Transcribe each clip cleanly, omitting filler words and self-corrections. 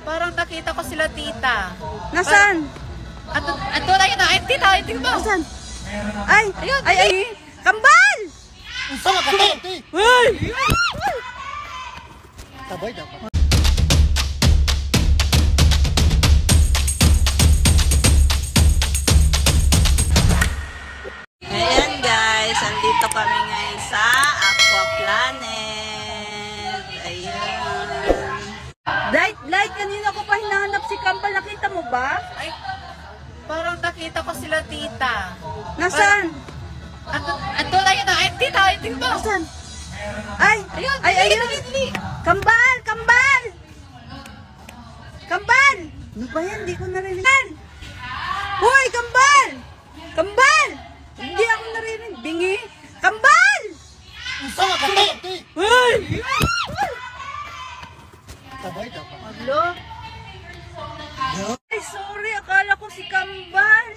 Parang nakita ko sila tita. Nasaan? Ato na yun. Ay, tita, ay, tingnan mo. Nasaan? Ay! Ayun, Ay! Kambal! Sama ka ba? Ay! Tabay dapat. Ayan guys, andito kami ngayon sa Aqua Planet. Ayan. Light, kanina ko pa hinahanap si Kambal. Nakita mo ba? Ay, parang nakita ko sila tita. Nasaan? Ato na yun. Ay, tita, ay, tingnan mo. Nasaan? Ay! Ayun, Ayun! dali. Kambal! Kambal! Kambal! Ano ba yan? Hindi ko narinig. Hoy! Kambal! Kambal! Hindi ako narinig. Bingi! Kambal! Sama ka ba? Hoy! Tabay dapat. Hello? Ay, sorry. Akala ko si Kambal.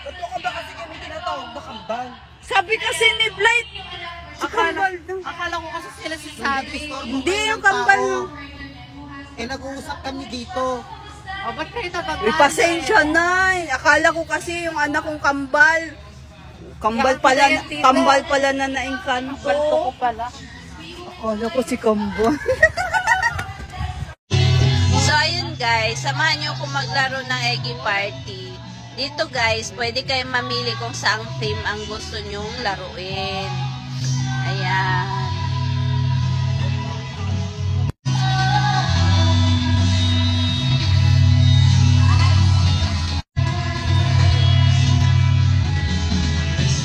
Bato ka ba kasi kami tinatawag ba kambal? Sabi kasi ni Blight. Si Kambal daw. Akala ko kasi sila si Sabi. Hindi yung Kambal. Eh, nag-uusap kami dito. O, ba't kayo nabagay? Uy, pasensya na. Akala ko kasi yung anak kong Kambal. Kambal pala na naingkanto. Balto ko pala. Akala ko si Kambal. So, ayun guys, samahan nyo kung maglaro ng Eggy Party. Dito guys, pwede kayong mamili kung saang theme ang gusto nyong laruin. Ayan.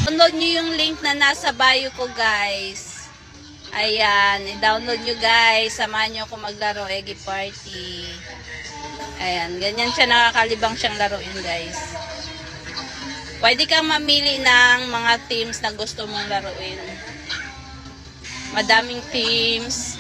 Download nyo yung link na nasa bio ko guys. Ayan, i-download nyo guys. Samahan nyo kung maglaro Eggy Party. Ayan, ganyan siya, nakakalibang siyang laruin guys. Pwede kang mamili ng mga themes na gusto mong laruin. Madaming themes.